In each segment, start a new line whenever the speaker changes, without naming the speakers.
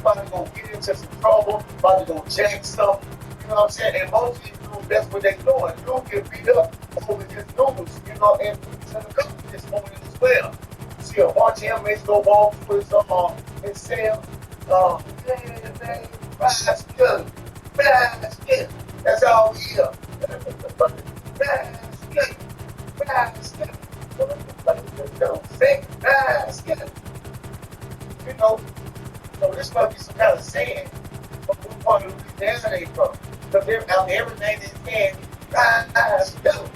about to go get into some trouble, about to go jack something. You know what I'm saying? And most of these dudes, that's what they doing. Dudes get beat up over just noodles, you know, and in the country this morning as well. You see a bunch of inmates go off with his cell. Man, basket, basket. That's all we hear. Basket, basket. Say basket. You know, so this must be some kind of saying. But what part of Louisiana they from? Because everything they saying, basket.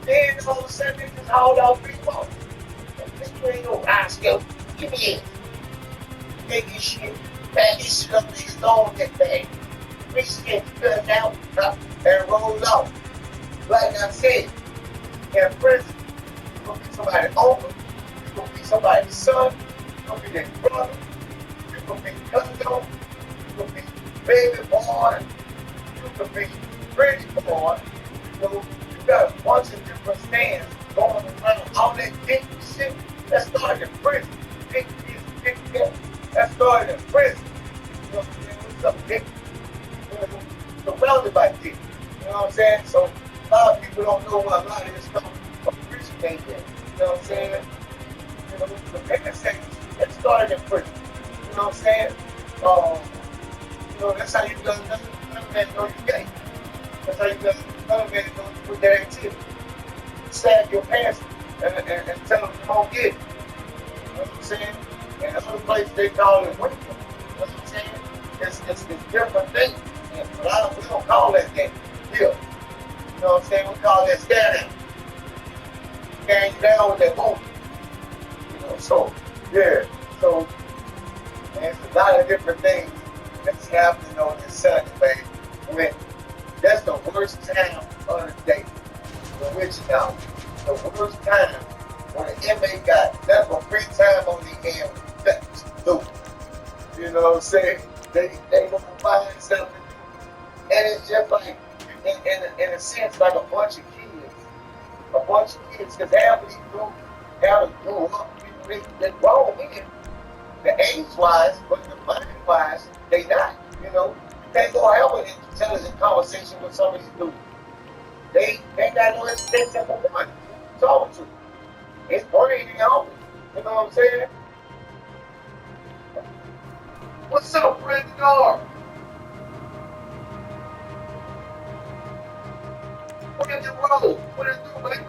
Then all of a sudden they just hauled out people. This ain't no basket. Give me it. Take this shit, bag this shit up in his own that bag. Reach it, cut out, and roll off. Like I said, in prison, you gonna be somebody's uncle, you gonna be somebody's son, you gonna be their brother, you gonna be cousin, you gonna be baby boy, you gonna be pretty boy. You know, you got a bunch of different stands going around. All that dick shit that started in prison. Dick is dick death. That started in prison. You know what I'm saying? What's up, dick? Surrounded by dick. You know what I'm saying? So a lot of people don't know where a lot of this stuff appreciate that. You know what I'm saying? You know, the biggest thing that started in prison. You know what I'm saying? You know, that's how you got another man know you gay. That's how you got another man know you put that activity. Sag your pants and tell them come on get it. You know what I'm saying? And other places they call it winter. You know what I'm saying? It's different things. And a lot of we don't call that here. You know what I'm saying? We call that standing. Carrying you down with that boom. You know, so yeah. So there's a lot of different things that's happening on this Sunday, baby. When that's the worst time of the day. The witch hour. The worst time when the inmate got nothing but free time on the hand. You know what I'm saying? They gonna find something, and it's just like in a sense like a bunch of kids, because half of these groups haven't grew up. They grown men, the age wise, but the mind wise, they not. You know, you can't go have an intelligent conversation with some of these dudes. They got no education for one. Talk to. It's brain in your You know what I'm saying? What's up, Brandon R? What is your role? What is it, baby?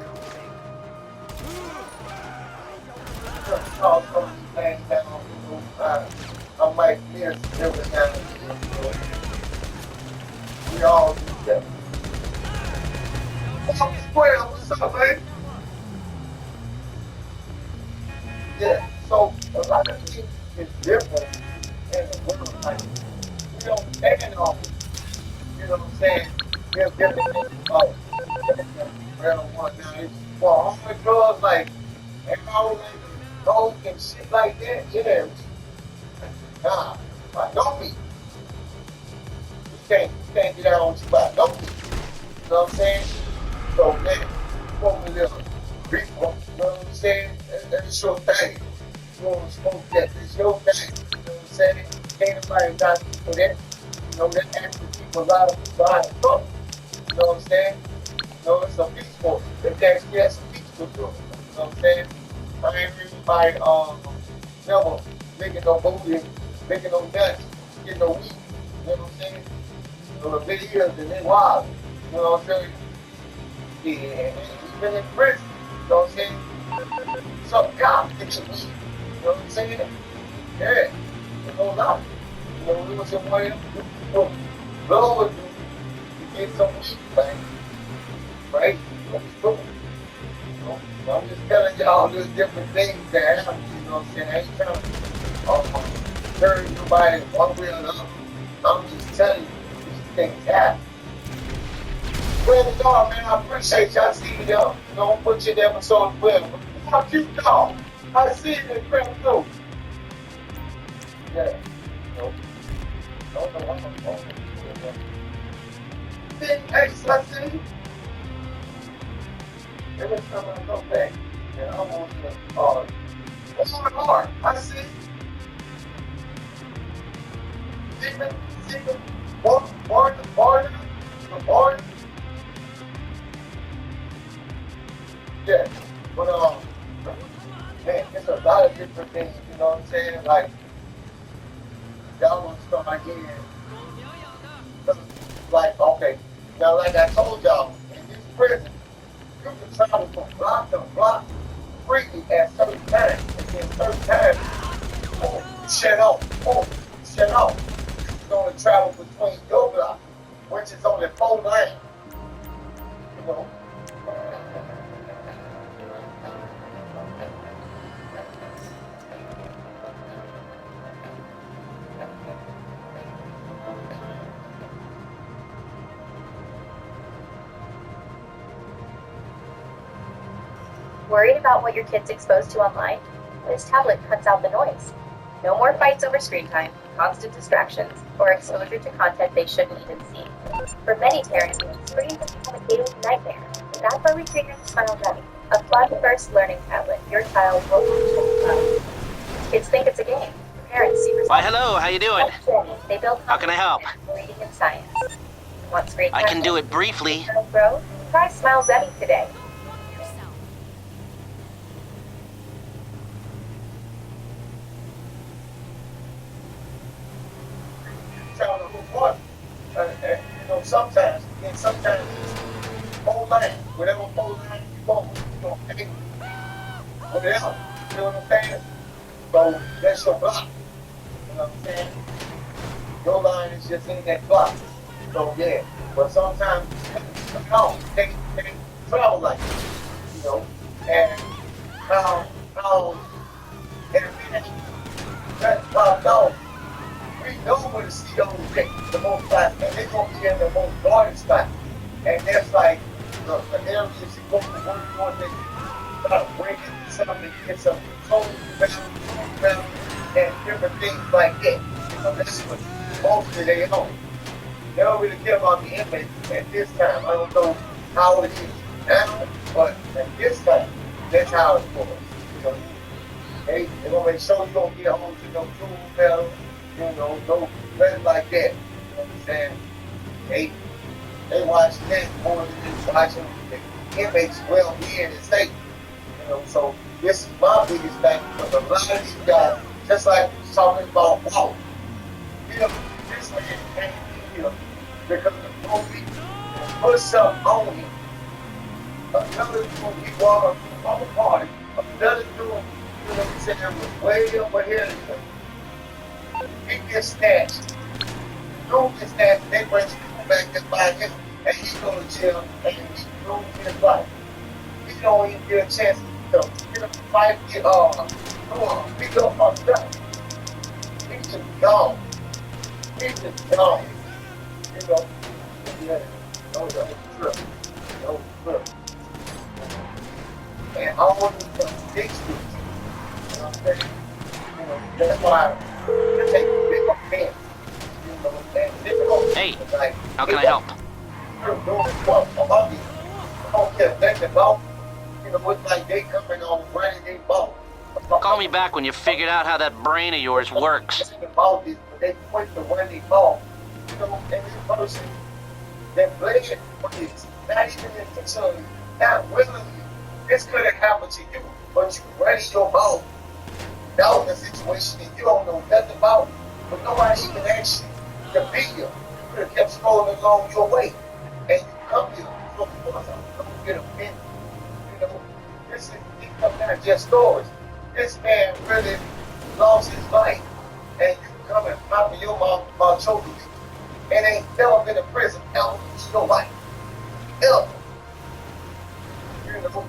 I might miss every now and then. We all do that. What's up, baby? Yeah, so a lot of things is different in the world. Like, we don't stand on it. You know what I'm saying? There's different things about marijuana. Now, it's for hard drugs like alcohol and coke and shit like that. Yeah. Nah, don't be. You can't get out on you by no means. You know what I'm saying? So, man, smoke a little brief, you know what I'm saying? That's your thing. You want to smoke that, it's your thing. You know what I'm saying? Ain't nobody got to for that. You know, that actually keep a lot of people out of trouble. You know what I'm saying? You know, it's a peaceful. It actually has some peaceful to it. You know what I'm saying? I ain't really never making no booty, making no nuts, getting no weed. You know what I'm saying? You know, the videos and they wild. You know what I'm saying? Yeah, even in prison. You know what I'm saying? Some cops get your weed. You know what I'm saying? Yeah. It goes out. You know, we was in one of them, blow with you, you get some weed, man. Right? That's cool. You know, I'm just telling y'all there's different things that happen, you know what I'm saying? I ain't trying to turn nobody one way or another. I'm just telling you, these things happen. Well, dog, man, I appreciate y'all seeing y'all. You know, put your episode 12. Fuck you, dog. I see you in crap too. Yeah. No. No. Hey, I see you. Every time I go back, and I'm on the hard. What's on the hard? I see you. Secret, border, yeah. But man, it's a lot of different things. You know what I'm saying? Like y'all want to start here. Like okay, now like I told y'all, in this prison, you can travel from block to block freely at certain times, and then certain times, shut off, shut off. You only travel between your block, which is only 4 lanes. You know.
Worried about what your kid's exposed to online? This tablet cuts out the noise. No more fights over screen time, constant distractions, or exposure to content they shouldn't even see. For many parents, screens have become a daily nightmare. That's why we created SmileDAVV, a fun-first learning tablet your child will actually love. Kids think it's a game. Parents see results.
Why, hello, how you doing?
They build
How can I help?
reading and science. Want screen time?
I can do it briefly.
Grow? Try SmileDAVV today.
You know, sometimes it's whole line, whatever whole line you go, pay whatever. You know what I'm saying? So that's your block. You know what I'm saying? Your line is just in that block. So yeah. But sometimes no, they travel like that, you know. And how every day that's no. We know where the COs pick the most spots, and they're going to be in the most guarded spot. And that's like the areas you go to work on, they start breaking something, get some control, and different things like that. You know, that's what mostly they own. They don't really care about the inmates at this time. I don't know how it is now, but at this time, that's how it's going. You know, they're going to make sure you don't get home to no tool metal. You know, no nothing like that. You know what I'm saying? They watch that more than just watching the inmates' well-being and safety. You know, so this is my biggest thing because a lot of these guys, just like talking about walk, you know, this way it can't be here because the police put something on him. Another dude, he walked from a party. Another dude, you know what I'm saying, was way over here. He gets snatched. Dude gets snatched, they bring people back to buy him, and he go to jail, and he lose his life. He don't even get a chance to get a fight, pick up on stuff. He's just gone. He's just gone. You know, yeah, no trip. No trip. And all these big streets, you know what I'm saying? You know, that's why I take big up hands. You know, and difficult.
Hey,
like,
how can I help?
You're doing what? About these. I don't care nothing about. You know, it's like they coming on running their ball.
Call me back when you figured out how that brain of yours works.
About this, but they quick to run their ball. You know, and this person that played for this, not even intentionally, not willingly. This could have happened to you, but you running your ball. That was a situation that you don't know nothing about, but nobody even asked you to be here. You could have kept scrolling along your way, and you come here, you don't get offended. You know, these are not just stories. This man really lost his life, and you come and pop in your mouth about your belief, and ain't never been in prison ever in your life. Ever. You know,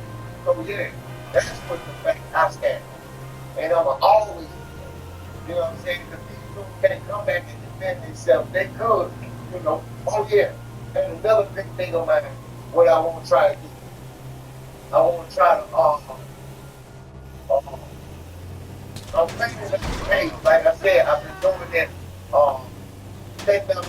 so yeah, that's what the fact I stand. And I'm always, you know what I'm saying, the people who can't come back and defend themselves, they could, you know, oh yeah. And another big thing of mine, what I want to try to do, I want to try to, I'm thinking that, hey, like I said, I've been doing that, taking up,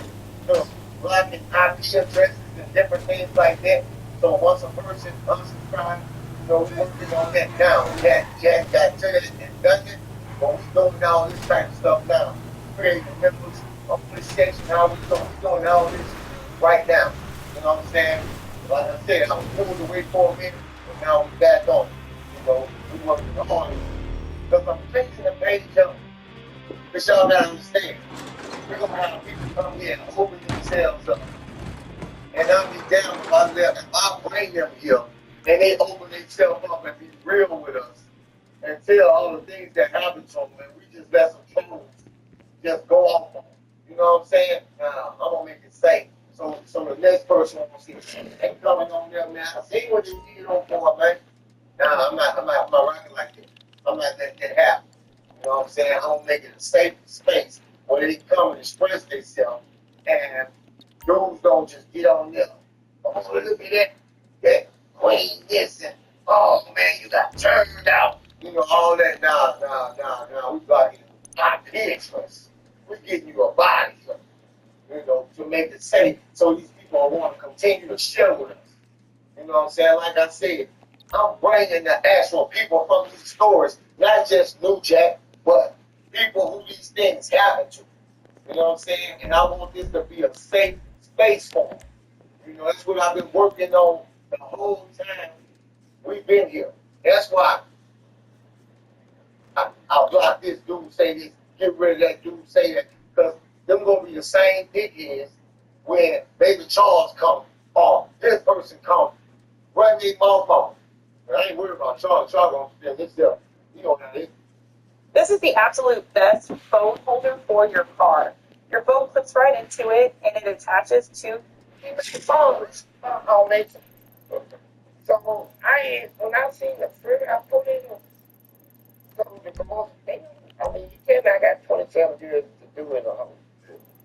you know, blocking IP addresses and different things like that. So once a person unsubscribes, you know, working on that now. We hadn't got to it and done it, but we doing all this type of stuff now. Creating members, on this section, how we doing all this right now. You know what I'm saying? Like I said, I was pulled away for a minute, but now we back on. You know, we working hard because I'm fixing the page up. But y'all gotta understand, we're gonna have people come here and open themselves up. And I'll be down if I bring them here and they open themselves up and be real with us and tell all the things that happen to them and we just let some trolls just go off on them. You know what I'm saying? Nah, I'm gonna make it safe. So the next person won't see ain't coming on there, man. I see what you did on for, man. Nah, I'm not rocking like that. I'm not letting that happen. You know what I'm saying? I'm gonna make it a safe space where they come and express themselves and dudes don't just get on there. Oh, look at that queen this and oh man, you got turned out. You know, all that. Nah. We got you our pigs first. We're getting you a body, you know, to make it safe so these people want to continue to share with us. You know what I'm saying? Like I said, I'm bringing the actual people from these stories, not just New Jack, but people who these things happen to. You know what I'm saying? And I want this to be a safe space for them. You know, that's what I've been working on the whole time we've been here. That's why I'll block this dude say this, get rid of that dude say that, because them gonna be the same dickheads when Baby Charles come or this person come, run their mouth off. I ain't worried about Charles. Charles gonna spend himself. You know how it is.
This is the absolute best phone holder for your car. Your phone clips right into it and it attaches to
The phones all nature. So when I seen the fruit, I put in some of the most things. I mean, you tell me I got 27 years to do in a home.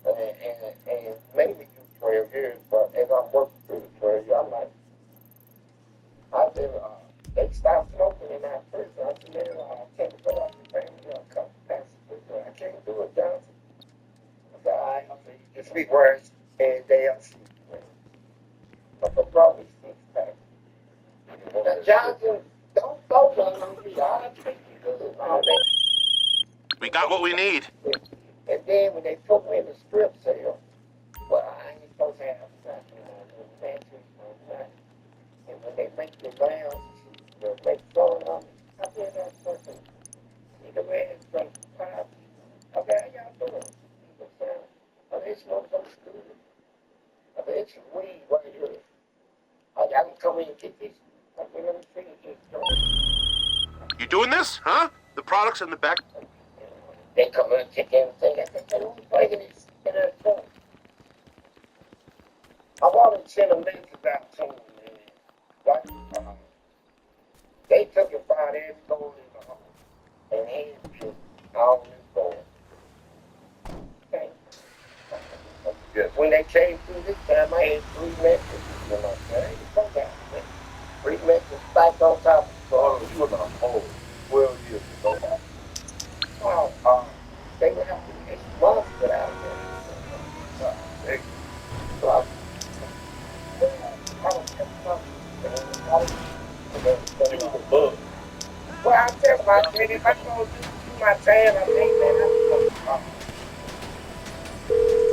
And maybe do 12 years, but as I'm working through the 12 years, I'm like, I've been, they stopped smoking in that first. I said, man, I can't put out the family, a couple passes. I can't do it, Johnson. I said, all right, I said, you just be worse, and they are sleeping. But the brother six pack. Now, Johnson, don't focus on me. I'll treat you good. All that.
We got what we need.
And then when they put me in the strip sale, well, I ain't supposed to have that. And when they make the rounds, they'll make fun of me. I said, that person, see the man from five. Okay, how y'all doing? He said, oh, they smoke some stupid. I said, it's weed right here. Oh, y'all can come in and get this. I said, let me see it.
You doing this, huh? The product's in the back.
They come in and check everything. I said, who's making this in their phone? I want to send a message out to them, man. Like, they took it by every goal in the home. And he took all this gold. Okay. Yes. When they came through this time, I had 3 messages. You know, I ain't supposed to have 3 messages back on top of the phone. You was a whole 12 years ago. Well, they would have to get months without it. So I was well, I tell you, I said, if I go do my time, I think, man,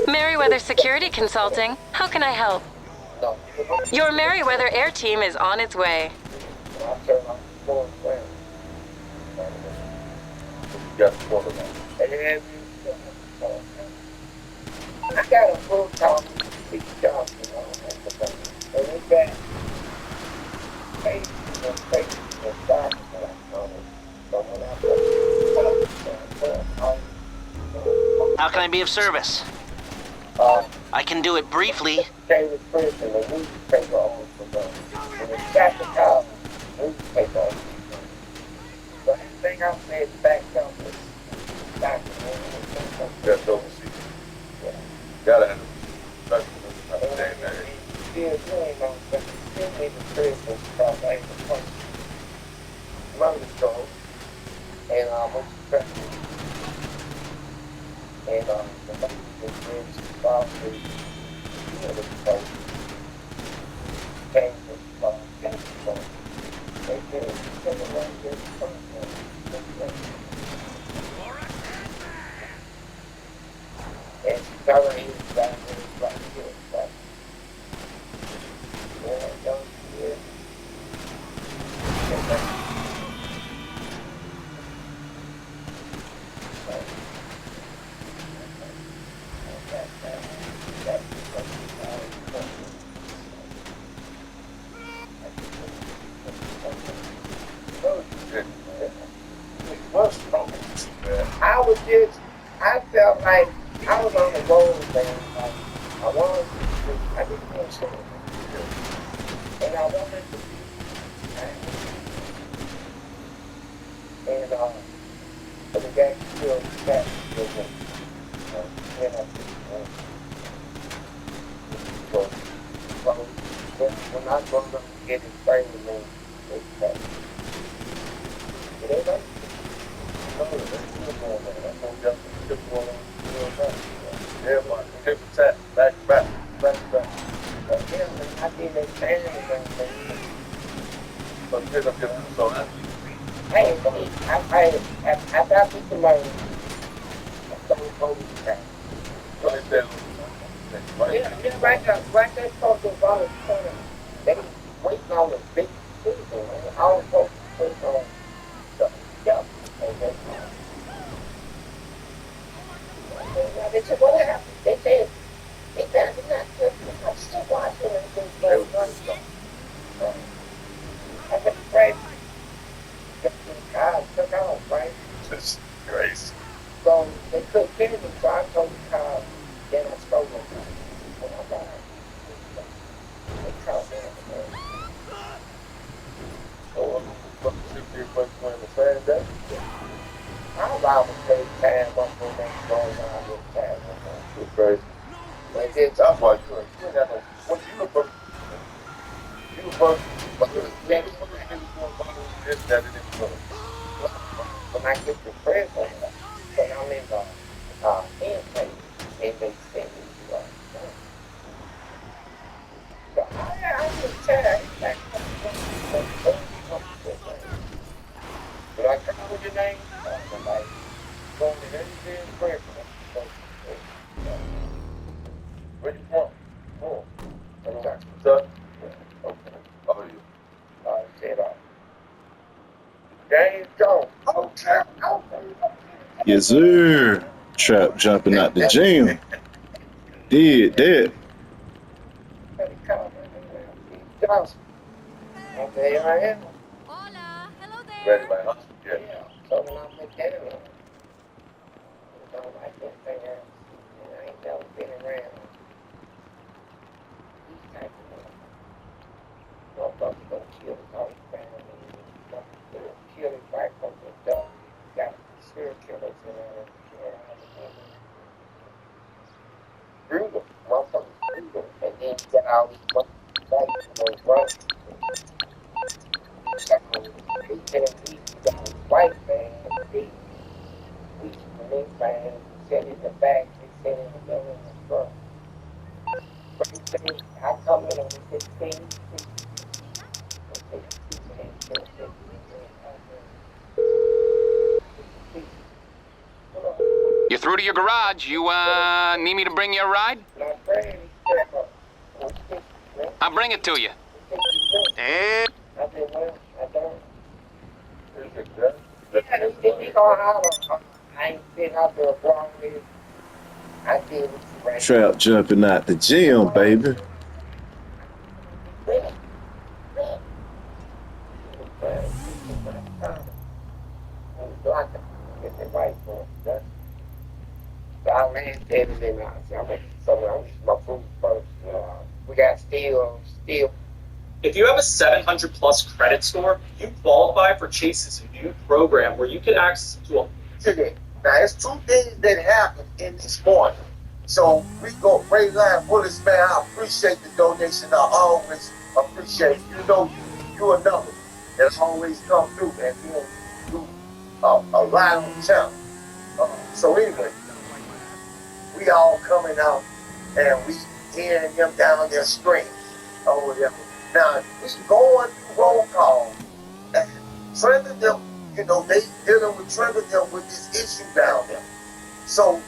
I'm
Merriweather Security Consulting. How can I help?
no.
Your Merriweather Air Team is on its way.
I tell my phone friend. You got the quarterback. And I got a full time big job, you know, and it's that faith and faith and God that I know. So when
How can I be of service? I can do it briefly.
came with prison and the newspaper on for them. And it's got the cow, newspaper on. So everything I said backed up with documents.
That's overseas.
Yeah.
Gotta have it. Understand that.
Still doing those things. Still need the prison because I ain't the point. Money goes. And what's the pressure? And the money was really about the post. Came from Mexico. They did similar to this person. And she Cover his back and right here, back. Yeah, don't here. I felt like I was on the road, man. Like, I didn't want to, and I wanted to be, but the guy still back with me. And when I go to get his training, man, it's back. It ain't like,
Everybody, hip tap, back to back.
yeah, man, I did that training, man.
But pick up your so that
After I beat the money, I started going to that.
right there.
Yeah, right there, close to the bottom corner. They waiting on the big people, man. All folks waiting on the stuff. They said, what happened? They said, not good. I'm still watching and I got afraid. Got to the car, took off, right?
Just grace.
So they couldn't finish it, so I told the car, then I stole it. When I got it. They caught me.
So what the 50 bucks win the same day?
I allow them to take time up when they go around with time.
It's crazy.
But it's
That's why you ain't got no. What you look for? You look for?
but it was next
This, that, and this.
when I get to prison, when I'm in the intake, and they send me to so I just tell like, but I come with your name, I'm like, going to everything in prison.
Where you from?
Oh,
Kentucky.
okay.
Oh, yeah.
I said, James Jones. Okay.
Yes, sir. Trap jumping out the gym. Did that.
Johnson. And there I am.
Hola, hello
Ready
there.
by hustle? Yeah.
Yeah. So when I'm with Daniel, you know, I can figure, and I ain't never been around these type of motherfuckers gonna kill his whole family. They'll kill his wife from the dog. Got serial killers in there. Brutal. Motherfuckers brutal. And then you got all these motherfuckers in those runs. He said he got his wife, man. We next man said in the back, they said in the middle of the front. But he said, I come in on the 16th.
You're through to your garage. You, need me to bring you a ride? I'll bring it to you.
I said, well, I don't.
Is it that?
He gonna holler. I ain't been out there wrong with. I did what you right.
Trap jumping out the gym, baby.
We got steel.
If you have a 700 plus credit score, you qualify for Chase's new program where you get access to a
Now, there's two things that happened in this morning. So we go, Ray Line Bullets, man, I appreciate the donation. I always appreciate it. You know, you another that always come through, man. You do a lot on the channel. So anyway, we all coming out and we hearing them down there screaming or whatever. Now, we going through roll call and trending them, you know, they dealing with trending them with this issue down there. So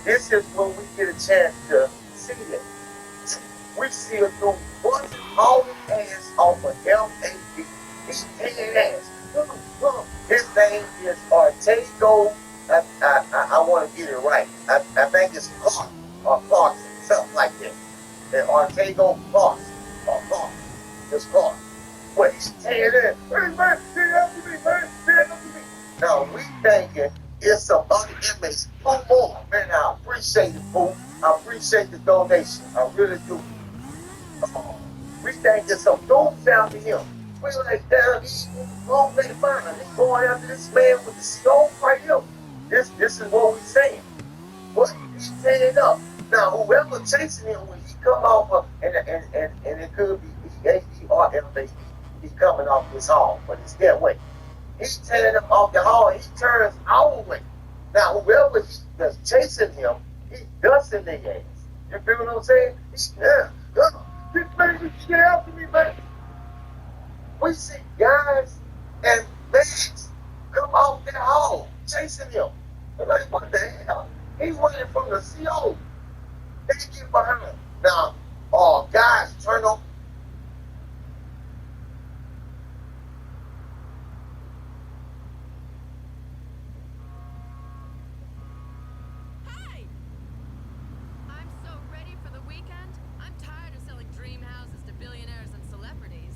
This is when we get a chance to see it. We see a dude busting all his ass off of LAV. He's taking ass. His name is Ortego. I want to get it right. I think it's Clark or Clarkson, something like that. And Ortego Clarkson or Clark. It's Clark. But he's tearing in. Hey man, get after me, man. Get after me. Now we thinking it's some other inmates. Two more. Man, I appreciate it, fool. I appreciate the donation. I really do. We think it's some dudes down to him. We like, damn, he's going to find. He's going after this man with the scope right here. This is what we saying. But he's tearing up. Now, whoever chasing him, when he come off of, and it could be EAD or LAD, he's coming off this hall, but it's that way. He's tearing up off the hall, and he turns our way. Now, whoever that's chasing him, he's dusting their ass. You feel what I'm saying? He's, this man, get after me, man. We see guys and bags come off that hall, chasing him. They're like, what the hell? He running from the CO. They get behind him. Now, guys turn on.
Hi! I'm so ready for the weekend. I'm tired of selling dream houses to billionaires and celebrities.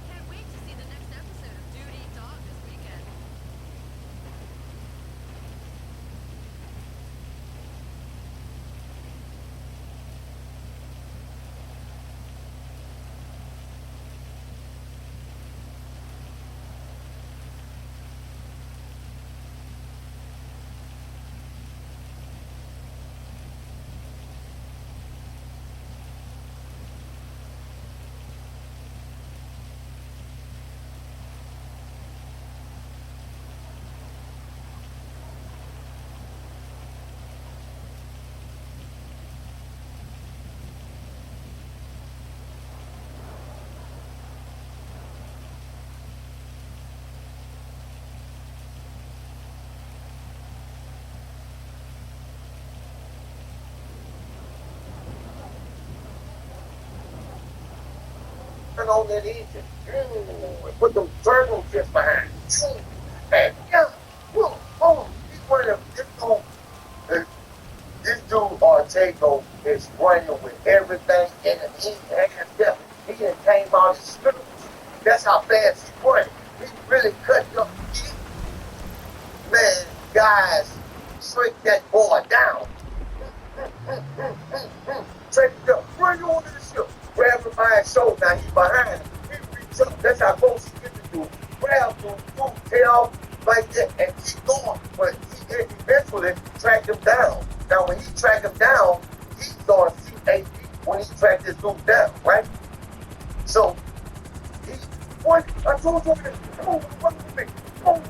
Can't wait to see the next episode of Dude Eat Dog this weekend.
Turn on that engine. And put them turbo kits behind. And yeah, he's one of them. This dude Ortego is running with everything in it. He has death. He done came out of his script. That's how fast he's running. He really cutting up. Man, guys, shrink that boy down. Take it up. Run you over the ship. Grab him by his shoulder. Now he's behind him. He reach up. That's how close he gets to do. Grab him, tail like that, and keep going. But he eventually tracked him down. Now when he tracked him down, he's on CAD when he tracked this dude down, right? So I told you, come on, run with me. Come on.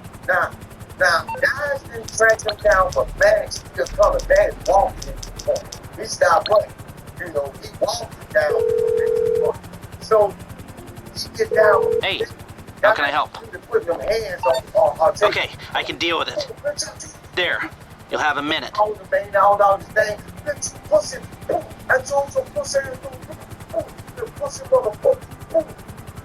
Now, guys didn't track him down, but Max still coming. Max walking in the corner. He stopped running. You know, he walked down. So he get down.
Hey, how can I help?
Putting them hands on
Okay, I can deal with it. There, you'll have a minute.
Hold the thing, hold on this thing. Push it. I told you, push it. The pussy motherfucker. Boom.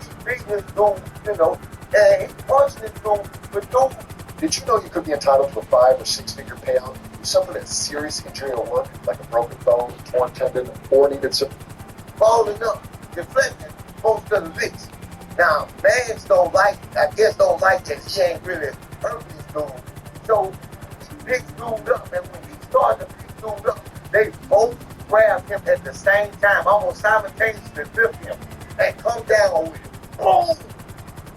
He beating his dude, you know, and he punching his dude. But dude, did you know you could be entitled to a 5 or 6 figure payout if you suffered a serious injury at work, like a broken bone, torn tendon, or needed some falling up, deflecting most of the licks? Now, mans don't like, I guess don't like that he ain't really hurt this dude. So he picks dude up, and when he started to pick dude up, they both grab him at the same time, almost simultaneously lift him and come down with him. Boom!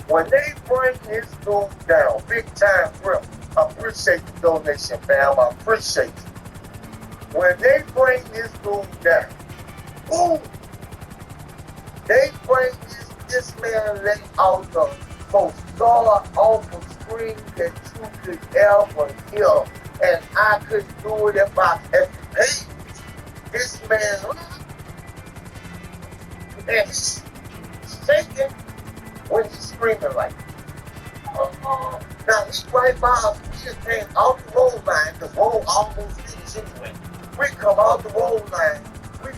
When they bring this dude down, big time grip, I appreciate the donation, fam. I appreciate it. When they bring this dude down, boom! They bring this man let out the most awful scream that you could ever hear. And I couldn't do it if I had paid. This man, and he's shaking when he's screaming like, oh. Now he's right by us. We just came out the road line, because road almost finished anyway. We come out the road line. We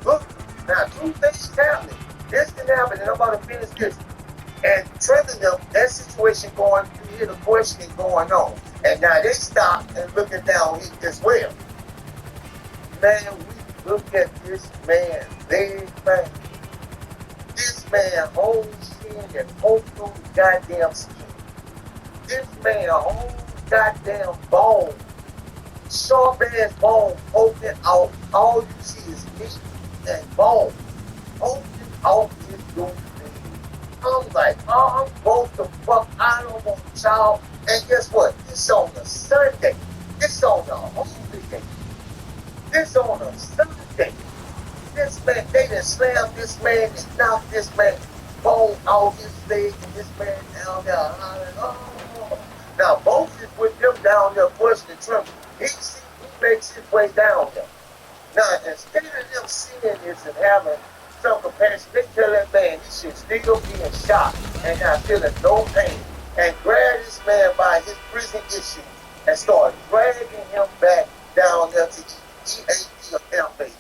look. Now 2 things happening. This can happen, and I'm about to finish this. And trending them, that situation going, you hear the questioning going on. And now they stop and looking down as well. Man, we look at this man, big man. This man whole skin and whole through goddamn skin. This man whole goddamn bone. Sharp ass bone poking out. All you see is meat and bone. Poking out this dude. I'm like, oh, I'm both the fuck. I don't want y'all. And guess what? It's on a Sunday. It's on a holy day. It's on a Sunday. This man, they done slammed this man and knocked this man bone out his leg, and this man down there hollering, oh. Now Moses with them down there questioning Trump. He makes his way down there. Now instead of them seeing this and having some compassion, they tell that man he should still be in shock and not feeling no pain, and grab this man by his prison issue and start dragging him back down there to EAP or FA,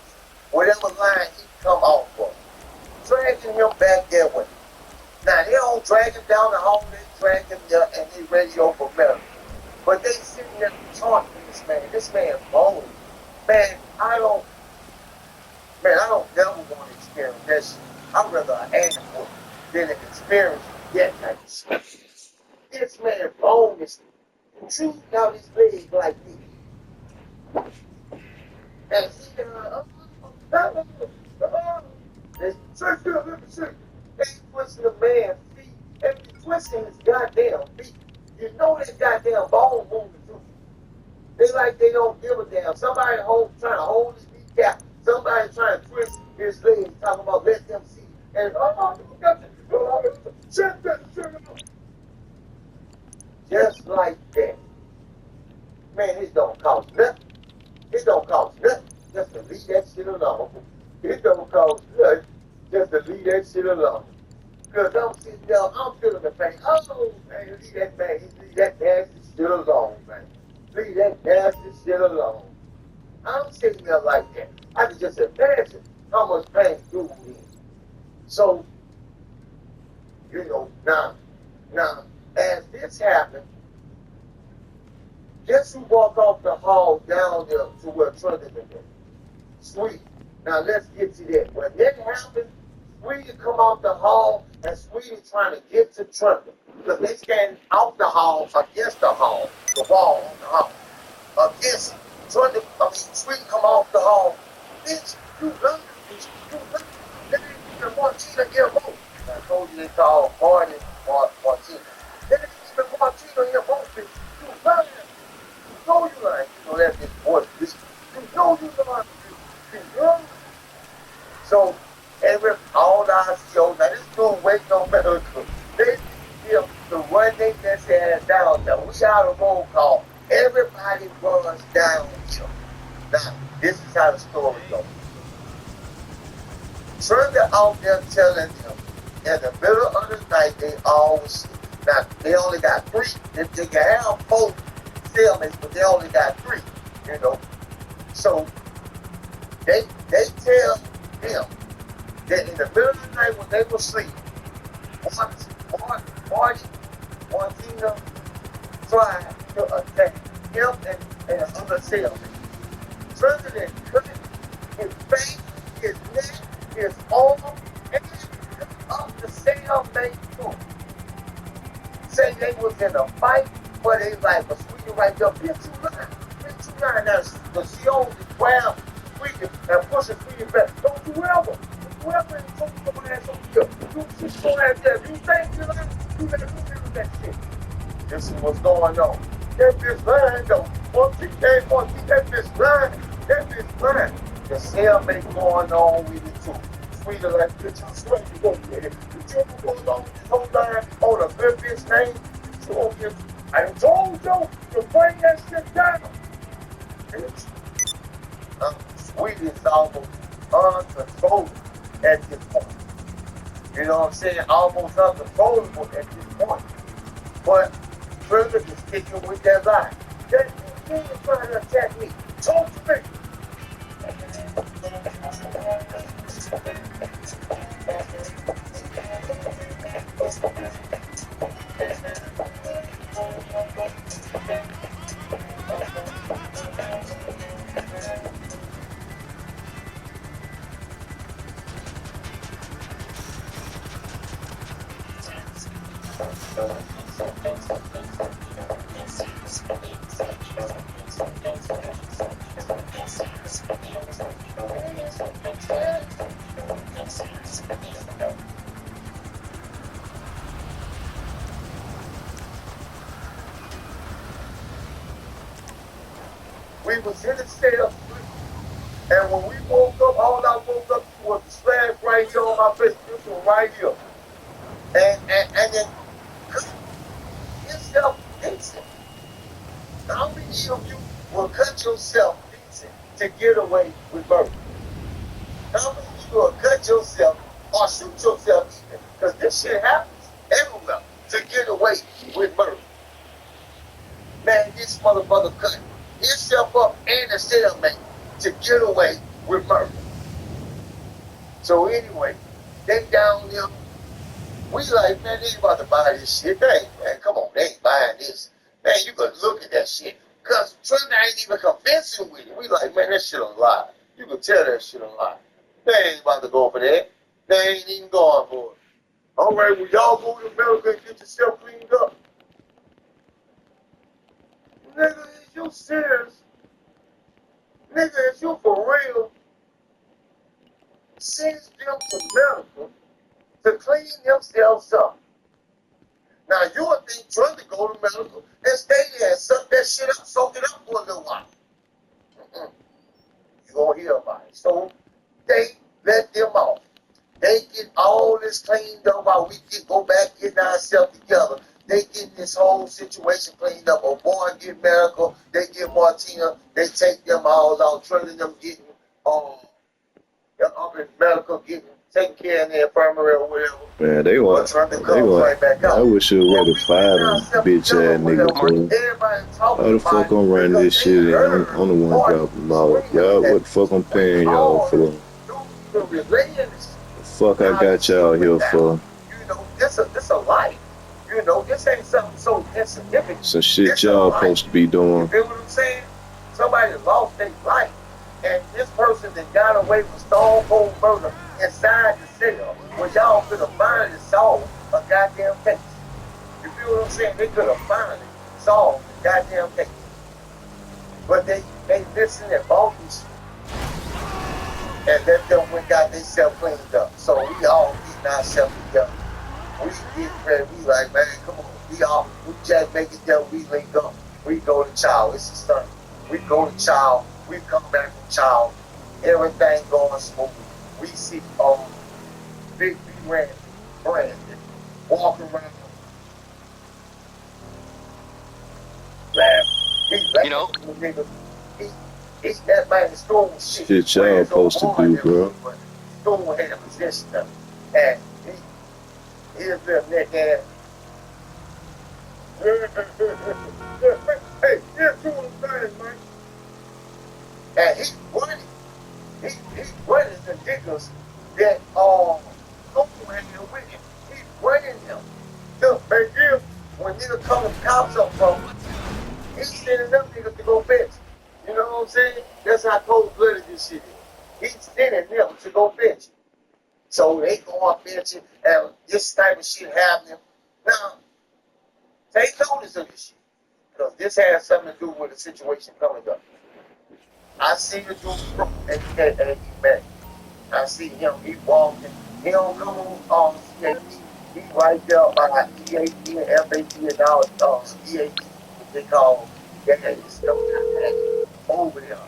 whatever line he come off for. Dragging him back that way. Now they don't drag him down the hall, they drag him there and they radio for medical. But they sitting there talking to this man. This man bold. Man, I don't never want to experience that shit. I'd rather an animal than an experience that type of stuff. This man bold is shooting out his leg like this. And they twisting the man's feet and twisting his goddamn feet. You know that goddamn bone moving too. They like they don't give a damn. Somebody trying to hold his kneecap. Somebody trying to twist his legs, talking about let them see. And just like that. Man, it don't cost nothing. It don't cost nothing just to leave that shit alone. It don't cost nothing just to leave that shit alone. Because I'm sitting there, I'm feeling the pain. Oh, man, leave that nasty shit alone, man. Leave that nasty shit alone. I'm sitting there like that. I can just imagine how much pain dude is. So, you know, now, as this happened, guess who walked off the hall down there to where Trundle is? Sweet. Now let's get to that. When that happened, Sweetie come out the hall and Sweetie trying to get to Trundle. Because they stand out the hall, against the hall, the wall on the hall. Against Trundle, Sweetie come off the hall. Bitch, you love me. You love me. That ain't even Martina Earbo. I told you they call Martin Martina. That ain't even Martina Earbo, bitch. You love me. You know you like, you know that bitch voice, bitch. You know you love me. You know. So, all the ICOs, now this dude waiting on medical. They give the one they just had down there. We got a roll call. Everybody runs down here. Now, this is how the story goes. Trundle out there telling them, in the middle of the night, they always sleep. Now, they only got 3. They can have 4 cellmates, but they only got 3, you know. So, they tell him, that in the middle of the night when they were asleep, Marty, Martina tried to attack him and other cellmates. President cut his face, his neck, his arm, and up the cellmate too. Say they was in a fight, but they like was squeaking right there, bitch you lying. Now, but she only grabbed squeaking and pushing squeaking back. Don't you ever talk to my ass over here. You just go out there. You think you like, you better do that shit. This is what's going on. That bitch lying though. Once he came on, that bitch lying. The cellmate going on with it too. Sweeter like bitch, I swear you go get it. You ever going on with this whole line on a good bitch name? I told you to bring that shit down. Sweet is almost uncontrollable at this point. You know what I'm saying? Almost uncontrollable at this point. But Trigger is sticking with that lie. That you is trying to attack me. Talk to me. We was in the cell, and when we woke up, all I woke up was the slash right here on my face. This one right here. And then cut yourself decent. How many of you will cut yourself decent to get away with murder? How many of you will cut yourself or shoot yourself even? Because this shit happens everywhere to get away with murder. Man, this motherfucker cut himself up and a cellmate to get away with murder. So anyway, they down there. We like, man, they ain't about to buy this shit. Man, come on, they ain't buying this. Man, you could look at that shit. Cause Trina ain't even convincing with it. We like, man, that shit a lie. You can tell that shit a lie. They ain't about to go for that. They ain't even going for it. All right, well, y'all go to America and get yourself cleaned up. Nigga, is you serious? Nigga, is you for real? Send them to America to clean themselves up. Now, you would think trying to go to America and stay there and suck that shit up, soak it up for a little while. You gonna hear about it. So, they let them off. They get all this cleaned up while we go back, getting ourselves together. They get this whole situation cleaned up. A boy get Miracle, they get Martina, they take them all out, training them getting up in Medical, getting taking care of their infirmary or whatever.
Man, they want.
Right back out.
I wish you would have fired them bitch ass nigga, bro. How the fuck I'm running this shit and I'm the one dropping them off? Y'all, what the fuck I'm paying y'all for? The fuck I got y'all here for?
You know, this a life. You know, this ain't something so insignificant.
Some shit y'all supposed to be doing.
You feel what I'm saying? Somebody lost their life. And this person that got away with stone cold murder inside the cell, where y'all could have finally solved a goddamn case. You feel what I'm saying? They could have finally solved the goddamn case. But they listen and bought this shit. And let them went got themselves cleaned up. So we all getting ourselves together. We get ready. We like, man, come on. We just make it there. We link up. We go to Chow. It's a stunt. We go to Chow. We come back from Chow. Everything going smooth. We see Big B Brandon walking around.
You know,
He's that man the store shit.
Shit y'all supposed to do, bro.
Store had possession of him. And his little neck ass. Hey, here's two of the things, man. And he's running. He's running the niggas that go hanging with him. He's bringing him. Look, man, here, when niggas come and cops up from him, he's sending them niggas to go fetch. You know what I'm saying? That's how cold-blooded this shit is. He's sending them to go fetch. So they go up fetching, and this type of shit happening. Now, take notice of this shit, because this has something to do with the situation coming up. I see the dude and he met. I see him, he walking. He don't come on CAP. He right there by EAP and FAP and all EAP, what they call gangs, over there.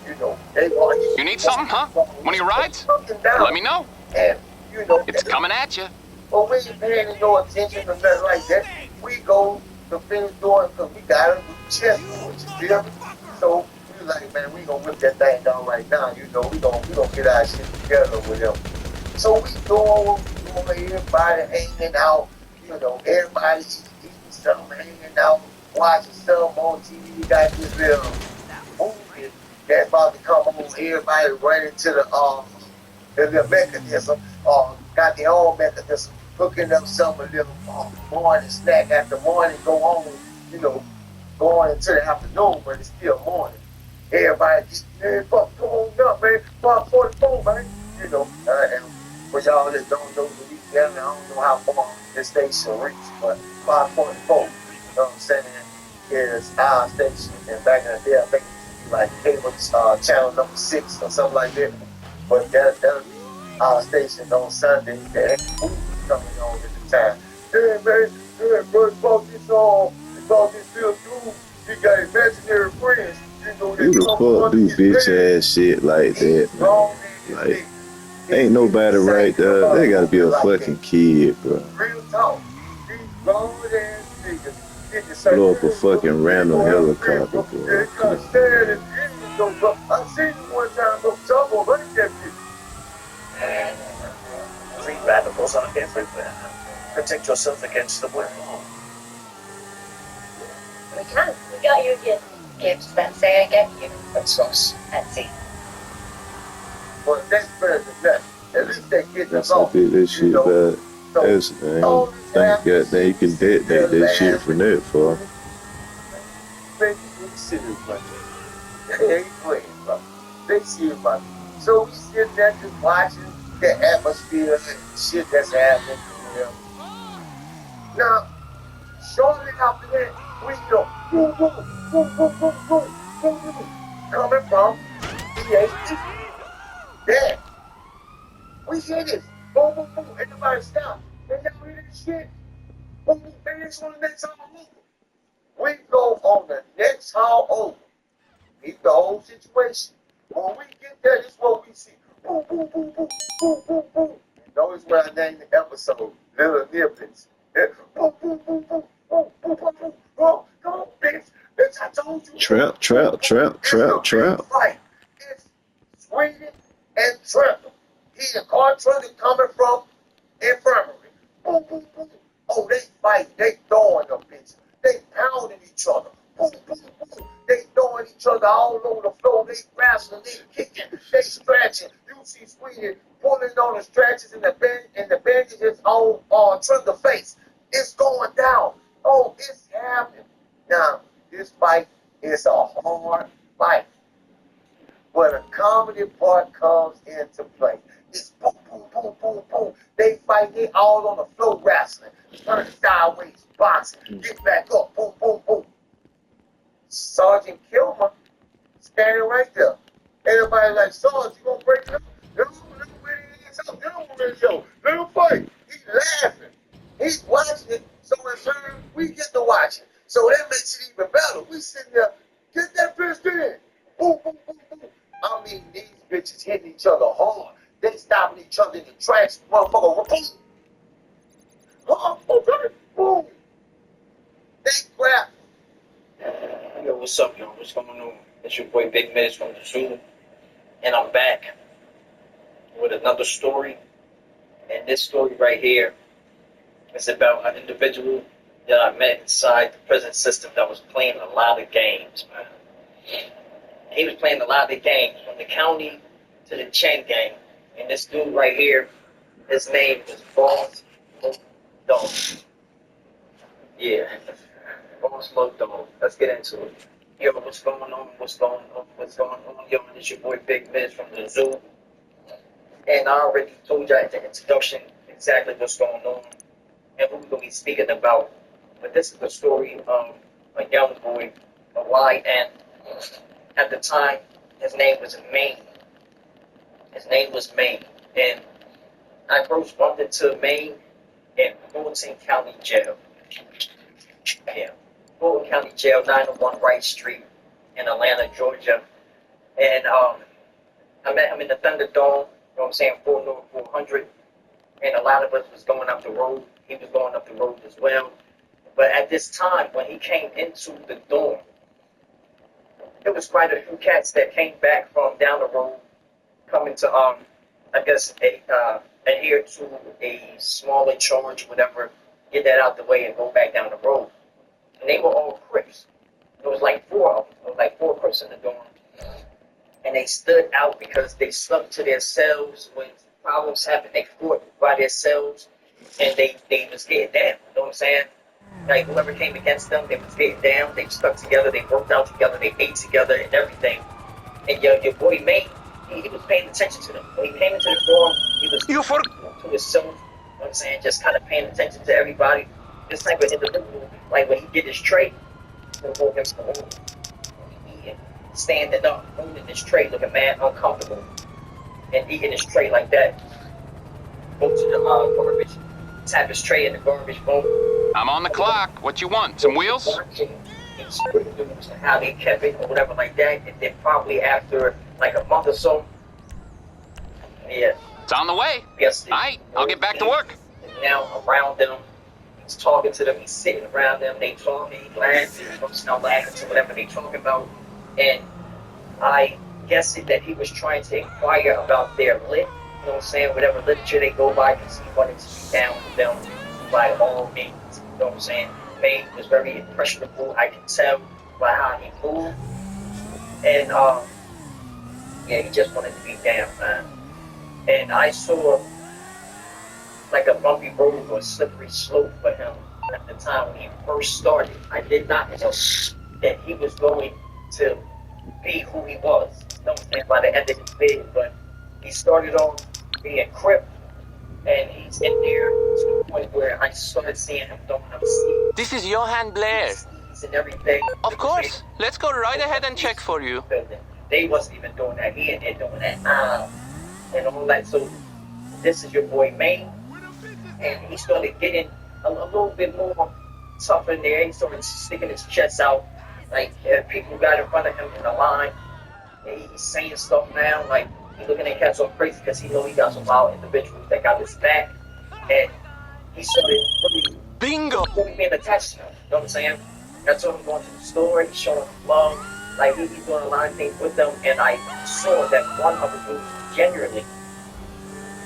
You know, they want
You need something, huh? One of your rides? Let me know.
And, you know,
It's coming at you.
but we ain't paying no attention to nothing like that. We go to finish doing because we got a chest for it, you feel me? So we like, man, we gonna whip that thing down right now, you know, we gonna get our shit together with them. So we doing everybody hanging out, you know, everybody eating something, hanging out, watching stuff on TV. We got this little movie that's about to come on. Everybody running to the mechanism, got their own mechanism, hooking up some of them morning snack after morning, go on, you know, going into the afternoon, but it's still morning. Everybody just, man, fuck, come on up, man, 544, man, you know, and for y'all that don't know Louisiana, I don't know how far this station reaches, but 544, you know what I'm saying, is our station, and back in the day, I think it was like cable channel number 6 or something like that, but that our station on Sunday, that movie coming on at the time. Hey man, bro, bought this little dude, he got imaginary friends. You know,
Who the fuck do bitch ass shit like that, man? Like, ain't nobody right there. They gotta be a fucking kid, bro.
Real talk. These grown ass niggas.
Blow up a fucking random helicopter, bro.
I seen you one time, but trouble like that bitch.
Free radicals are everywhere. Protect yourself against the wind.
We can. We got you again. Gibbs, then say I get you.
That's us.
Let's see.
Well, that's better than that. At least they get
That's
us
how
off.
big this shit bad. That's, man, thank God that you can detonate that shit from that far.
Man, you serious, man. They ain't playing, bro. They serious, man. So we sitting there just watching the atmosphere and shit that's happening. You know? Now, shortly after that, we go boom, boom, boom, boom, boom, boom, boom, boom, coming from the there. We hear this. Boom, boom, boom. Everybody stop. And y'all hear this shit? Boom, boom. And it's on the next hall over. We go on the next hall over. Meet the whole situation. When we get there, this is what we see. Boom, boom, boom, boom, boom, boom, boom. Notice what I named the episode, Little Niblets. Boom, boom, boom, boom, boom, boom, boom, boom. Oh, come on, bitch. Bitch, I told you.
Trap.
Right. It's Sweden and Trevor. He's a car truck coming from infirmary. Boom, boom, boom. Oh, they fight. They throwing them bitches. They pounding each other. Boom, boom, boom. They throwing each other all over the floor. They wrestling, they kicking, they stretching. You see Sweden pulling on the stretches and the bandages on Trigger face. It's going down. Oh, it's happening. Now, this fight is a hard fight. But a comedy part comes into play. It's boom, boom, boom, boom, boom. They fight, they all on the floor wrestling. Turn sideways, boxing, get back up, boom, boom, boom. Sergeant Kilmer standing right there. Everybody like, Sarge, you gonna break it up? Let him fight. He's laughing. He's watching it. So in turn, we get to watch it. So that makes it even better. We sitting there, get that bitch in. Boom, boom, boom, boom. I mean, these bitches hitting each other hard. They stopping each other in the tracks. Motherfucker, boom. Oh, okay, boom. They grab.
Yo, what's up, yo? What's going on? It's your boy Big Miz from the Zoo, and I'm back with another story. And this story right here is about an individual that I met inside the prison system that was playing a lot of games, man. He was playing a lot of games, from the county to the chain gang, And this dude right here, his name is Boss Dog. Yeah, Boss Dog. Let's get into it. Yo, what's going on? What's going on? What's going on? Yo, this your boy Big Miz from the zoo. And I already told you at the introduction exactly what's going on and who we're going to be speaking about. But this is the story of a young boy, a YN. At the time, his name was Maine. His name was Maine. And I first bumped into Maine in Fulton County Jail. Yeah, Fulton County Jail, 901 Wright Street in Atlanta, Georgia. And I met him in the Thunderdome, you know what I'm saying, 4 North 400. And a lot of us was going up the road. He was going up the road as well. But at this time, when he came into the dorm, there was quite a few cats that came back from down the road, coming to, I guess, adhere to a smaller charge, whatever, get that out the way and go back down the road. And they were all Crips. There was like 4 of them. There was like 4 Crips in the dorm. And they stood out because they stuck to their cells. When problems happened, they fought by themselves. And they was getting down. You know what I'm saying? Like, whoever came against them, they was getting down. They stuck together. They worked out together. They ate together and everything. And your boy, May, he was paying attention to them. When he came into the dorm, he was to himself. You know what I'm saying? Just kind of paying attention to everybody. This type of individual, like when he get his tray, he'll go against the wall. Standing up, holding his tray, looking mad uncomfortable, and eating his tray like that. Go to the garbage, tap his tray in the garbage bowl.
I'm on the clock. What you want? Some wheels?
How they kept it or whatever like that, and then probably after like a month or so, yeah.
It's on the way.
Yes.
All right, I'll get back to work.
Now around them, he's talking to them, he's sitting around them, they talking, he laughing, he's not laughing to whatever they talking about. And I guess that he was trying to inquire about their lit, you know what I'm saying, whatever literature they go by, because he wanted to be down with them by all means, you know what I'm saying. May was very impressionable, I can tell by how he moved. And yeah, he just wanted to be down, man. And I saw like a bumpy road or a slippery slope for him at the time when he first started. I did not know that he was going to be who he was. Don't think by the end of his video, but he started off being Crip, and he's in there to the point where I started seeing him throwing up seeds.
This is Johan Blair.
And everything.
Of course. Let's go right ahead and check for you.
They wasn't even doing that. He and they're doing that. And all that. So this is your boy Maine, and he started getting a little bit more tough in there. He started sticking his chest out. Like, people got in front of him in the line, and he's saying stuff now, like, he's looking at cats all crazy because he know he got some wild individuals that got his back, and he started really being attached to him, you know what I'm saying? I told him going to the store, he showed him love, like, he's doing a lot of things with them, and I saw that one of the dudes genuinely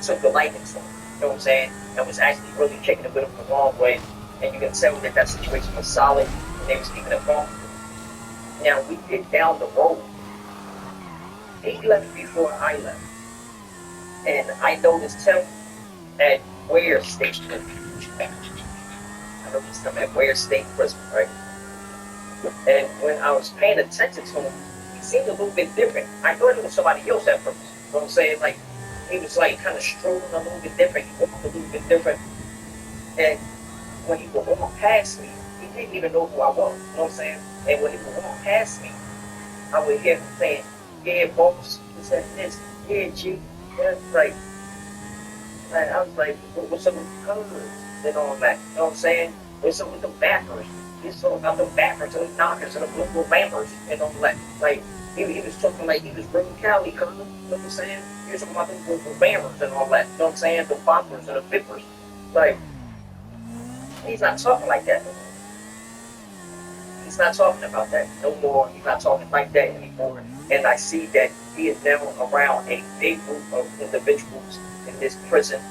took the liking to him, you know what I'm saying? And was actually really kicking it with him the wrong way, and you can tell that that situation was solid, and they was keeping it wrong. Now, we get down the road. He left before I left. And I noticed him at Ware State Prison. I noticed him at Ware State Prison, right? And when I was paying attention to him, he seemed a little bit different. I thought it was somebody else at first. You know what I'm saying? Like, he was like kind of strolling a little bit different. He walked a little bit different. And when he would walk past me, he didn't even know who I was. You know what I'm saying? And when he would walk past me, I would hear him saying, yeah, boss, he said this, yeah, G. That's right. And I was like, what's up with the colors and all that? You know what I'm saying? What's up with the backers? He's talking about the backers and the knockers and the little vampers and all that. Like, he was talking like he was bringing Cali, you know what I'm saying? He was talking about the little vampers and all that. You know what I'm saying? The boppers and the bippers. Like, he's not talking like that no more. He's not talking about that no more. He's not talking like that anymore. And I see that he is now around a big group of individuals in this prison,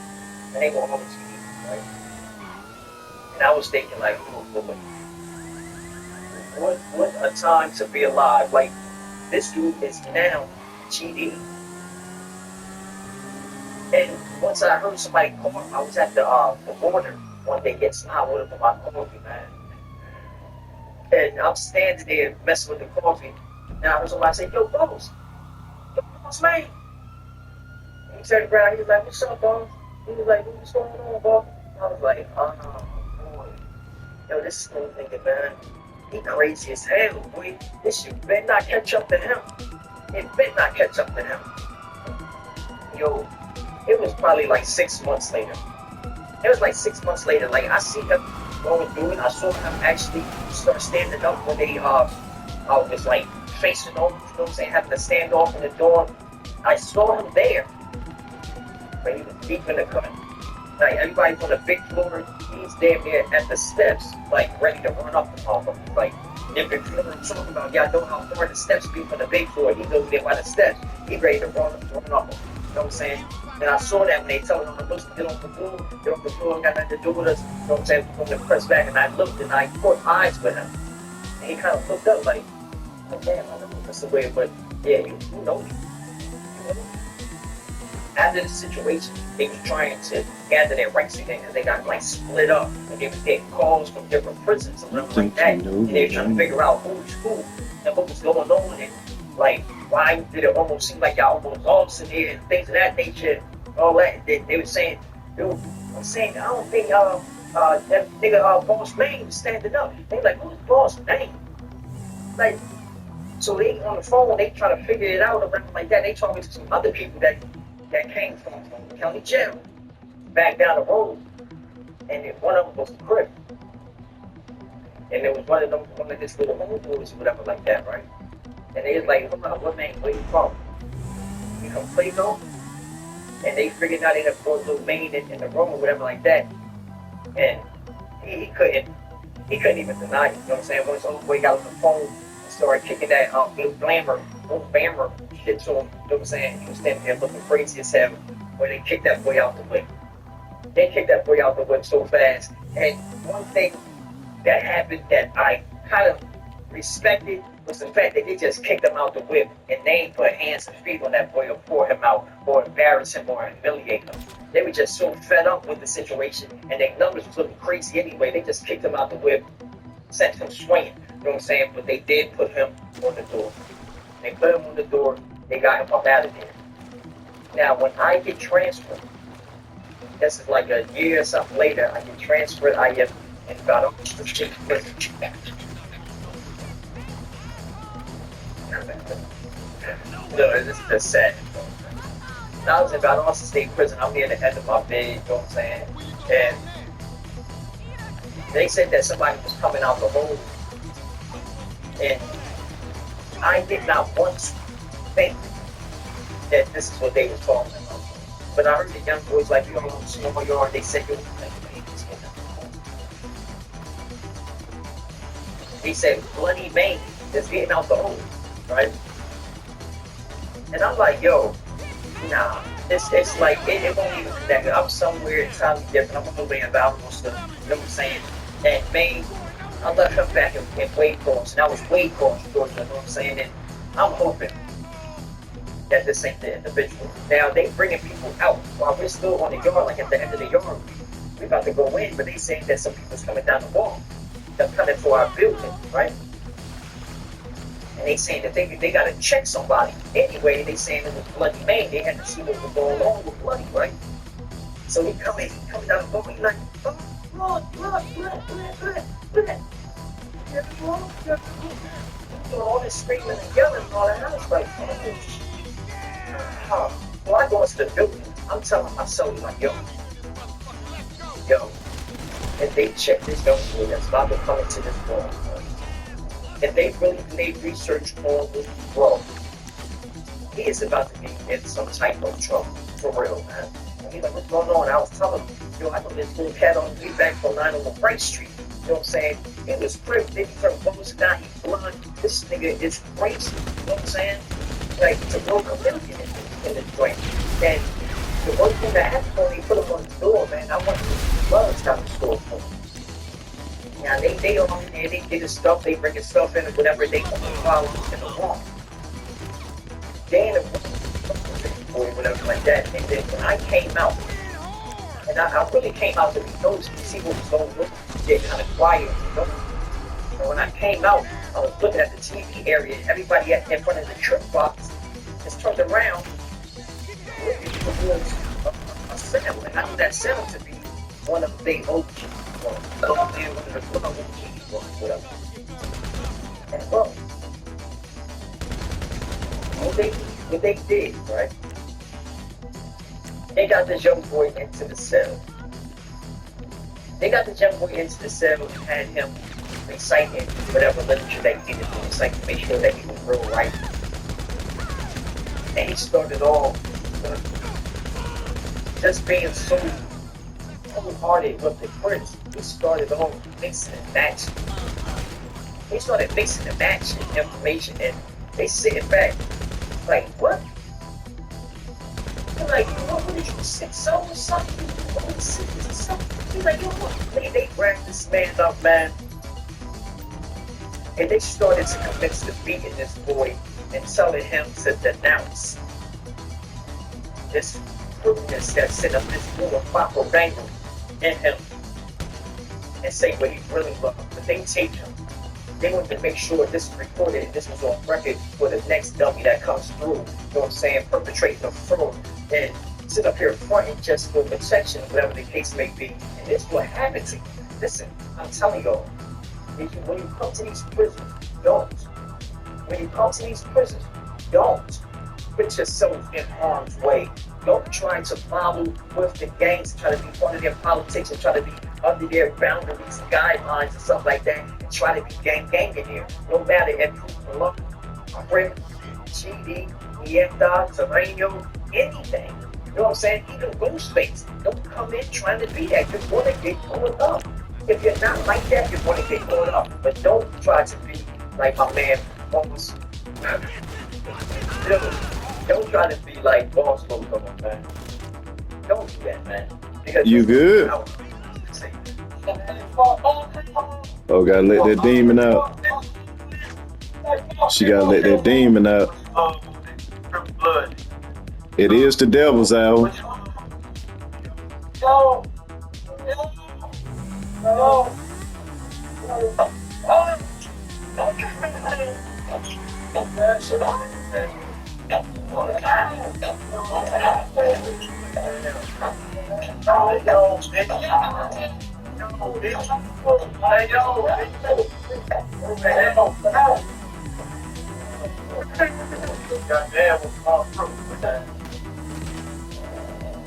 and they will always be, right? And I was thinking, like, oh boy, what a time to be alive. Like, this dude is now GD. And once I heard somebody call, I was at the border one day getting some hot water for my coffee, man. And I'm standing there messing with the coffee. And I heard somebody say, yo, boss, man. And he turned around, he was like, what's up, boss? He was like, what's going on, boss? I was like, oh, boy. Yo, this little nigga, man. He crazy as hell, boy. This shit better not catch up to him. It better not catch up to him. Yo, it was probably like 6 months later. It was like 6 months later. Like, I see him going through it. I saw him actually start standing up when they was like facing over, you know what I'm saying, having to stand off in the door. I saw him there. But he was deep in the cut. Like, everybody's on the big floor. He's damn near at the steps, like, ready to run up off of him. Like, if you know what I'm talking about, y'all know how far the steps be from the big floor. He goes there by the steps. He ready to run up him. You know what I'm saying? And I saw that when they told him, "Listen, get off the floor, got nothing to do with us." You know what I'm saying? We're going to press back, and I looked and I caught eyes with him. And he kind of looked up like, oh, damn, I don't know what's the way, but yeah, you know me. You know me. After the situation, they were trying to gather their rights again because they got like split up. And they were getting calls from different prisons and stuff like that. And they were trying to figure out who's who and what was going on. And like, why did it almost seem like y'all almost lost in here and things of that nature, all that. They were saying, dude, I'm saying, I don't think that nigga Boss Maine was standing up. They like, who's Boss Maine? Like, so they on the phone, they trying to figure it out around like that. They talking to some other people that came from the county jail back down the road, and one of them was a crip, and there was one of this little homeboys or whatever like that, right? And they was like, hold on, what man, where you from? You from PLAYBOI? And they figured out they had brought little Maine in the room or whatever like that, and he couldn't even deny it. You know what I'm saying? Once homeboy got on the phone and started kicking that little bammer shit to him, you know what I'm saying? He was standing there looking crazy as hell when they kicked that boy out the whip. They kicked that boy out the whip so fast. And one thing that happened that I kind of respected was the fact that they just kicked him out the whip and they ain't put hands and feet on that boy or pour him out or embarrass him or humiliate him. They were just so fed up with the situation and their numbers was looking crazy anyway. They just kicked him out the whip, sent him swinging. You know what I'm saying? But they did put him on the door. They put him on the door. They got him up out of there. Now, when I get transferred, this is like a year or something later, I get transferred. I am in about almost the state prison. No, this is just sad. Now I was in Valdosta State Prison. I'm near the end of my bed, you know what I'm saying? And they said that somebody was coming out the hole. And I did not want to think that this is what they were talking about. But I heard the young boys like, you know, small yard, they said, yo, they said, bloody Maine is getting out the hole, right? And I'm like, yo, nah, it's like, it won't even connect. I'm somewhere entirely different. I'm on the way in Valdosta, you know what I'm saying? And Maine, I left him back in Wade Cross, and I was Wade Cross, Georgia, you know what I'm saying? And I'm hoping that this ain't the individual. Now, they bringing people out while we're still on the yard, like at the end of the yard. We're about to go in, but they saying that some people's coming down the wall. They're coming for our building, right? And they saying that they got to check somebody. Anyway, they saying it was Bloody Maine. They had to see what was going on with Bloody, right? So he coming down the wall, he's like, oh, blood. All this screaming and yelling and all that. I was like, oh. Well, I go into the building. I'm telling myself, like, yo, if they check this building that's about to come into this world, if they really do their research on this bro, he is about to be in some type of trouble, for real, man. And he's like, what's going on? I was telling him, yo, I know this little cat on the way back from 901 Bright Street. You know what I'm saying? It was pretty. They turned bullets down, he's blind. This nigga is crazy. You know what I'm saying? Like, to broke a million in the joint. And the one thing that happened when they put him on the door, man, I went to the gloves down the store for him. Now, they on there, they get his stuff, they bring his stuff in or whatever, they follow in the wall. They in the or whatever like that. And then when I came out, and I really came out to be nosy to see what was going on. They're kind of quiet, you know. And when I came out, I was looking at the TV area. Everybody in front of the trip box just turned around, looking towards a sound. And I knew that sound to be one of the big OG, or one of the OGs, or whatever. And well, what they did, right? They got this young boy into the cell. They got this young boy into the cell and had him reciting whatever literature that he needed to recite to make sure that he was real right. And he started off just being so wholehearted with the Prince. He started off mixing and matching. He started mixing and matching information, and they sitting back like, what? They're like, what did you say? So or something? He's like, yo, what? They grabbed this man up, man. And they started to commence to beating this boy and telling him to denounce this rudeness that set up this little propaganda in him and say what he really was. But they taped him. They wanted to make sure this was recorded and this was on record for the next dummy that comes through, you know what I'm saying, perpetrating a fraud and sit up here fronting just for protection, whatever the case may be. And this is what happened to you. Listen, I'm telling y'all, when you come to these prisons, don't. When you come to these prisons, don't put yourself in harm's way. Don't try to follow with the gangs, try to be part of their politics and try to be under their boundaries and guidelines and stuff like that, and try to be gang in here. No matter if you belong, Crip, GD, Nieta, Sereno, anything. You know what I'm saying? Even Ghostface. Don't come in trying to be that. You're going to get caught up. If you're not like that, you're going to get caught up. But don't try to be like my man, Boss. Don't try to be like Boss Loco, man. Don't do that, man. Because
you good? Oh, gotta let that demon out. She gotta let that demon out. It is the devil's hour.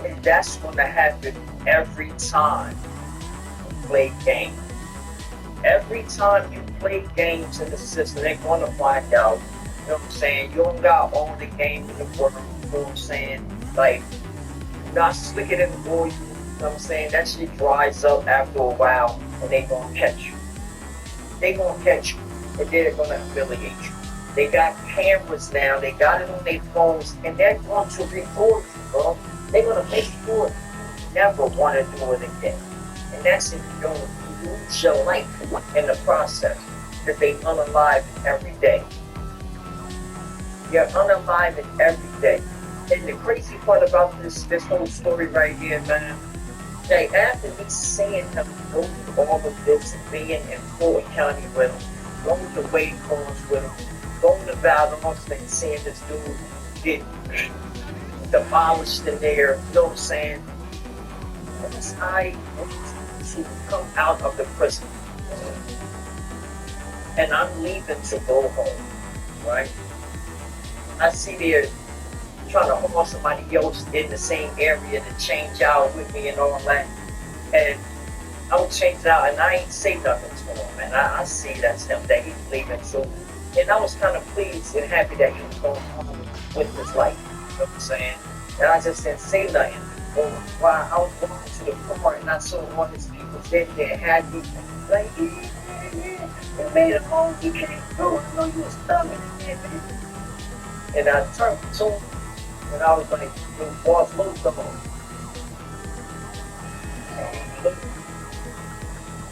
And that's going to happen every time you play games. Every time you play games in the system, they're going to find out, you know what I'm saying, you don't got all the game in the world, you know what I'm saying, like, you're not slicking in the boy, you know what I'm saying, that shit dries up after a while, and they're going to catch you. They're going to catch you, and they're going to humiliate you. They got cameras now, they got it on their phones, and they're going to record you, bro. They're going to make sure you never want to do it again. And that's if you don't lose your life in the process, because they unalive it every day. You're unalive it every day. And the crazy part about this whole story right here, man, that after me seeing him go through all of this and being in Floyd County with him, going to Wade Calls with him, going to Valdosta and seeing this dude get demolished in there, you know what I'm saying? Once I to come out of the prison and I'm leaving to go home, right? I see they're trying to haul somebody else in the same area to change out with me and all that. And I would change out and I ain't say nothing to him, man. I see that's him, that he's leaving. So, and I was kind of pleased and happy that he was going home with his life, you know what I'm saying? And I just didn't say nothing. But while I was walking to the car and I saw all his people sitting there happy, like, yeah, you made it home, you came through, I know you was stuck in there, man. And I turned to him and I was like, yo, Boss Loco. And he looked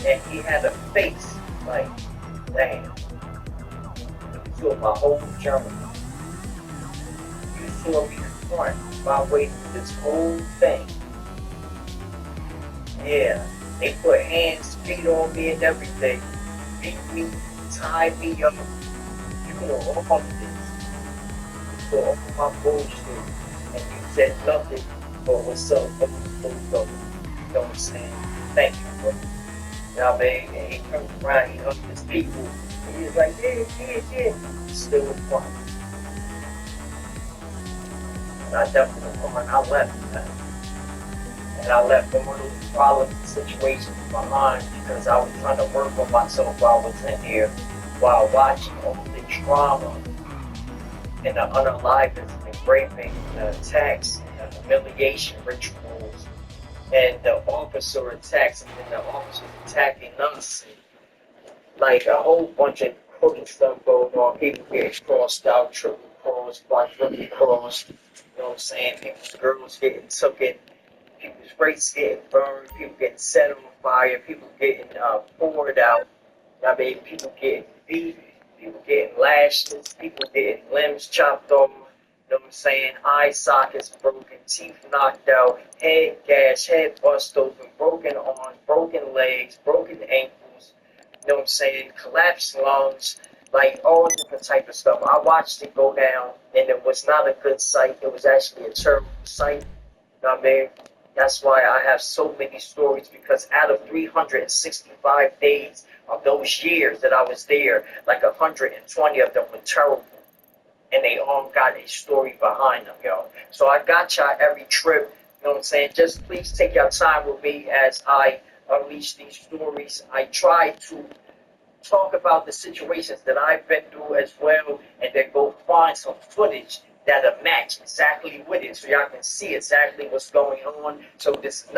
and he had a face like, damn. You saw my whole journey. You saw me in front. my way through this whole thing. Yeah, they put hands, feet on me and everything. Beat me, tied me up. You know, all of this. For all my bullshit. And you said nothing but what's up, you know what I'm saying? Thank you, bro. You know what I mean? And he comes around, he hugs his people. And he's like, yeah. Still quiet. And I definitely and I left, man. And I left all those problems and situations behind because I was trying to work on myself while I was in here, while watching all the trauma and the unaliveness and the raping, the attacks, and the humiliation rituals, and the officer attacks, and then the officers attacking us. And like a whole bunch of crooked stuff going on. People getting crossed out, triple crossed, quadruple crossed. You know what I'm saying? People's girls getting took in. People's race getting burned, people getting set on fire, people getting poured out. I mean, people getting beat, people getting lashes, people getting limbs chopped off. You know what I'm saying? Eye sockets broken, teeth knocked out, head gash, head bust open, broken arms, broken legs, broken ankles. You know what I'm saying? Collapsed lungs, like all different type of stuff. I watched it go down, and it was not a good sight. It was actually a terrible sight. You know what I mean? That's why I have so many stories, because out of 365 days of those years that I was there, like 120 of them were terrible. And they all got a story behind them, yo. So I got y'all every trip, you know what I'm saying? Just please take your time with me as I unleash these stories. I try to talk about the situations that I've been through as well, and then go find some footage that'll match exactly with it, so y'all can see exactly what's going on. So this is not